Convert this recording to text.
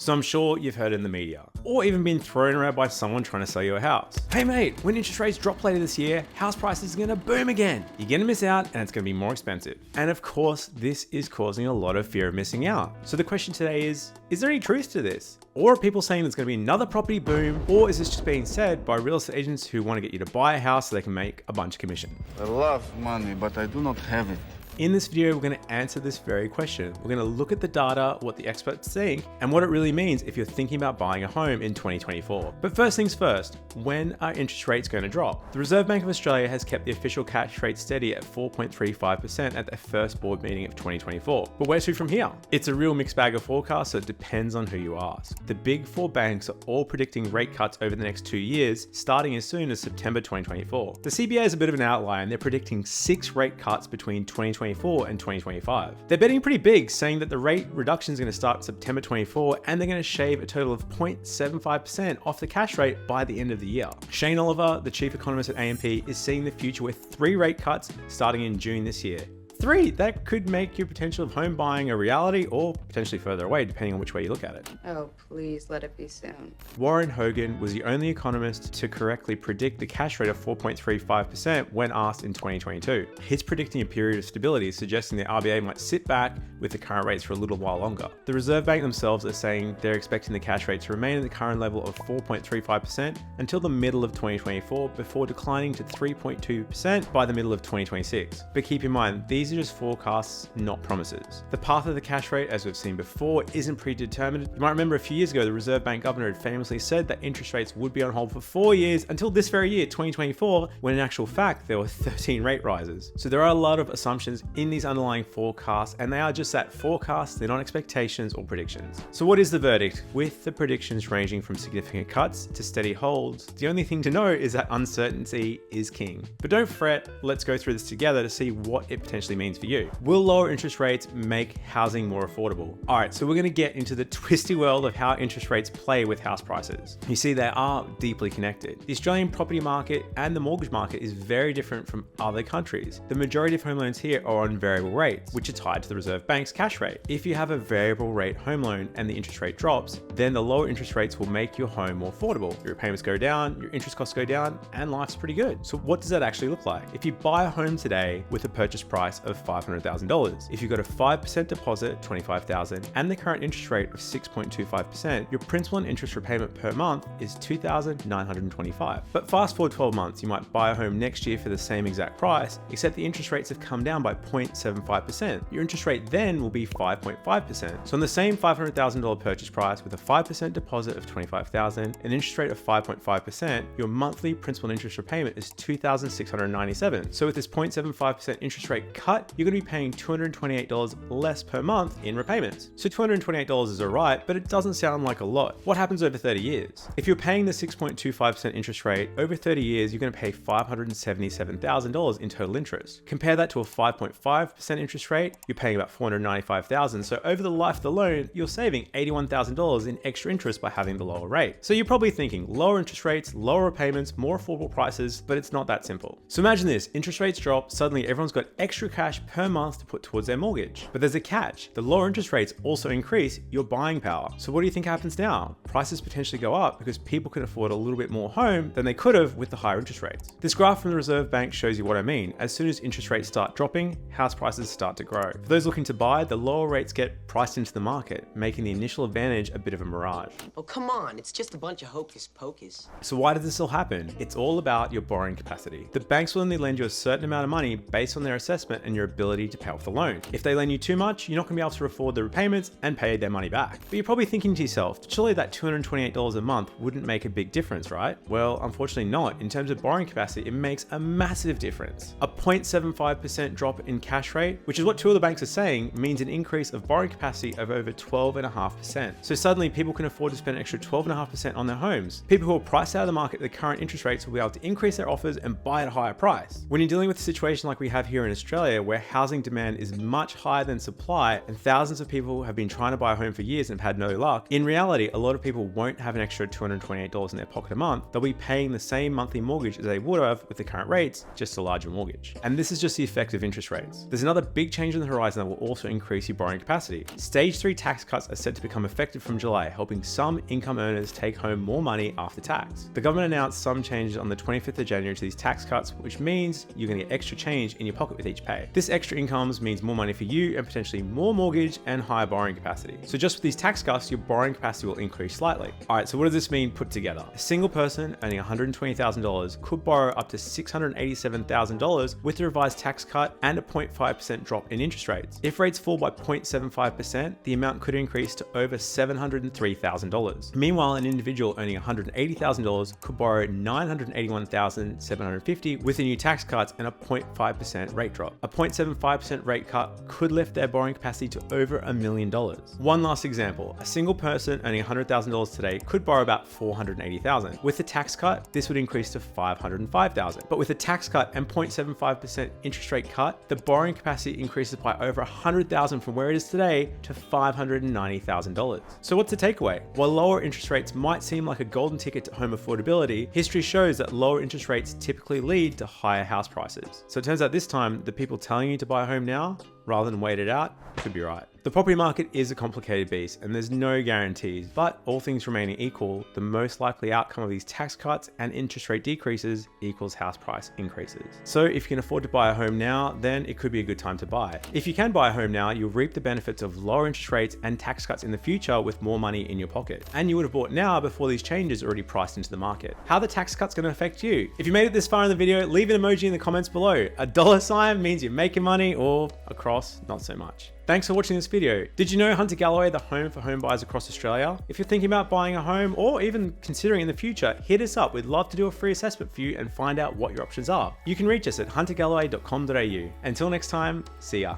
So I'm sure you've heard in the media, or even been thrown around by someone trying to sell you a house. Hey mate, when interest rates drop later this year, house prices are gonna boom again. You're gonna miss out and it's gonna be more expensive. And of course, this is causing a lot of fear of missing out. So the question today is there any truth to this? Or are people saying there's gonna be another property boom? Or is this just being said by real estate agents who wanna get you to buy a house so they can make a bunch of commission? I love money, but I do not have it. In this video, we're going to answer this very question. We're going to look at the data, what the experts think, and what it really means if you're thinking about buying a home in 2024. But first things first, when are interest rates going to drop? The Reserve Bank of Australia has kept the official cash rate steady at 4.35% at their first board meeting of 2024. But where's to from here? It's a real mixed bag of forecasts, so it depends on who you ask. The big four banks are all predicting rate cuts over the next 2 years, starting as soon as September 2024. The CBA is a bit of an outlier, and they're predicting 6 rate cuts between 2024 and 2025. They're betting pretty big, saying that the rate reduction is going to start September 24 and they're going to shave a total of 0.75% off the cash rate by the end of the year. Shane Oliver, the chief economist at AMP, is seeing the future with 3 rate cuts starting in June this year. 3, that could make your potential of home buying a reality or potentially further away, depending on which way you look at it. Oh, please let it be soon. Warren Hogan was the only economist to correctly predict the cash rate of 4.35% when asked in 2022. He's predicting a period of stability, suggesting the RBA might sit back with the current rates for a little while longer. The Reserve Bank themselves are saying they're expecting the cash rate to remain at the current level of 4.35% until the middle of 2024 before declining to 3.2% by the middle of 2026. But keep in mind, these are just forecasts, not promises. The path of the cash rate, as we've seen before, isn't predetermined. You might remember a few years ago, the Reserve Bank governor had famously said that interest rates would be on hold for 4 years until this very year, 2024, when in actual fact, there were 13 rate rises. So there are a lot of assumptions in these underlying forecasts, and they are just that, forecasts, they're not expectations or predictions. So what is the verdict? With the predictions ranging from significant cuts to steady holds, the only thing to know is that uncertainty is king. But don't fret, let's go through this together to see what it potentially means for you. Will lower interest rates make housing more affordable? All right, so we're going to get into the twisty world of how interest rates play with house prices. You see, they are deeply connected. The Australian property market and the mortgage market is very different from other countries. The majority of home loans here are on variable rates, which are tied to the Reserve Bank's cash rate. If you have a variable rate home loan and the interest rate drops, then the lower interest rates will make your home more affordable. Your repayments go down, your interest costs go down, and life's pretty good. So what does that actually look like? If you buy a home today with a purchase price of $500,000. If you've got a 5% deposit, $25,000, and the current interest rate of 6.25%, your principal and interest repayment per month is $2,925. But fast forward 12 months, you might buy a home next year for the same exact price, except the interest rates have come down by 0.75%. Your interest rate then will be 5.5%. So on the same $500,000 purchase price with a 5% deposit of $25,000, an interest rate of 5.5%, your monthly principal and interest repayment is $2,697. So with this 0.75% interest rate cut, you're going to be paying $228 less per month in repayments. So $228 is alright, but it doesn't sound like a lot. What happens over 30 years? If you're paying the 6.25% interest rate, over 30 years, you're going to pay $577,000 in total interest. Compare that to a 5.5% interest rate, you're paying about $495,000. So over the life of the loan, you're saving $81,000 in extra interest by having the lower rate. So you're probably thinking lower interest rates, lower repayments, more affordable prices, but it's not that simple. So imagine this, interest rates drop, suddenly everyone's got extra cash per month to put towards their mortgage. But there's a catch. The lower interest rates also increase your buying power. So what do you think happens now? Prices potentially go up because people can afford a little bit more home than they could have with the higher interest rates. This graph from the Reserve Bank shows you what I mean. As soon as interest rates start dropping, house prices start to grow. For those looking to buy, the lower rates get priced into the market, making the initial advantage a bit of a mirage. Oh, come on. It's just a bunch of hocus pocus. So why does this all happen? It's all about your borrowing capacity. The banks will only lend you a certain amount of money based on their assessment and your ability to pay off the loan. If they lend you too much, you're not going to be able to afford the repayments and pay their money back. But you're probably thinking to yourself, surely that $228 a month wouldn't make a big difference, right? Well, unfortunately not. In terms of borrowing capacity, it makes a massive difference. A 0.75% drop in cash rate, which is what two of the banks are saying, means an increase of borrowing capacity of over 12.5%. So suddenly people can afford to spend an extra 12.5% on their homes. People who are priced out of the market at the current interest rates will be able to increase their offers and buy at a higher price. When you're dealing with a situation like we have here in Australia, Australia, where housing demand is much higher than supply and thousands of people have been trying to buy a home for years and have had no luck, in reality, a lot of people won't have an extra $228 in their pocket a month. They'll be paying the same monthly mortgage as they would have with the current rates, just a larger mortgage. And this is just the effect of interest rates. There's another big change on the horizon that will also increase your borrowing capacity. Stage 3 tax cuts are set to become effective from July, helping some income earners take home more money after tax. The government announced some changes on the 25th of January to these tax cuts, which means you're going to get extra change in your pocket with each pay. This extra income means more money for you and potentially more mortgage and higher borrowing capacity. So just with these tax cuts, your borrowing capacity will increase slightly. All right, so what does this mean put together? A single person earning $120,000 could borrow up to $687,000 with the revised tax cut and a 0.5% drop in interest rates. If rates fall by 0.75%, the amount could increase to over $703,000. Meanwhile, an individual earning $180,000 could borrow $981,750 with the new tax cuts and a 0.5% rate drop. A 0.75% rate cut could lift their borrowing capacity to over $1 million. One last example, a single person earning $100,000 today could borrow about $480,000. With the tax cut, this would increase to $505,000. But with a tax cut and 0.75% interest rate cut, the borrowing capacity increases by over $100,000 from where it is today to $590,000. So what's the takeaway? While lower interest rates might seem like a golden ticket to home affordability, history shows that lower interest rates typically lead to higher house prices. So it turns out this time, the people telling you to buy a home now, rather than wait it out, could be right. The property market is a complicated beast and there's no guarantees, but all things remaining equal, the most likely outcome of these tax cuts and interest rate decreases equals house price increases. So if you can afford to buy a home now, then it could be a good time to buy. If you can buy a home now, you'll reap the benefits of lower interest rates and tax cuts in the future with more money in your pocket. And you would have bought now before these changes are already priced into the market. How are the tax cuts going to affect you? If you made it this far in the video, leave an emoji in the comments below. A dollar sign means you're making money, or a cross, not so much. Thanks for watching this video. Did you know Hunter Galloway, the home for home buyers across Australia? If you're thinking about buying a home or even considering in the future, hit us up. We'd love to do a free assessment for you and find out what your options are. You can reach us at huntergalloway.com.au. Until next time, see ya.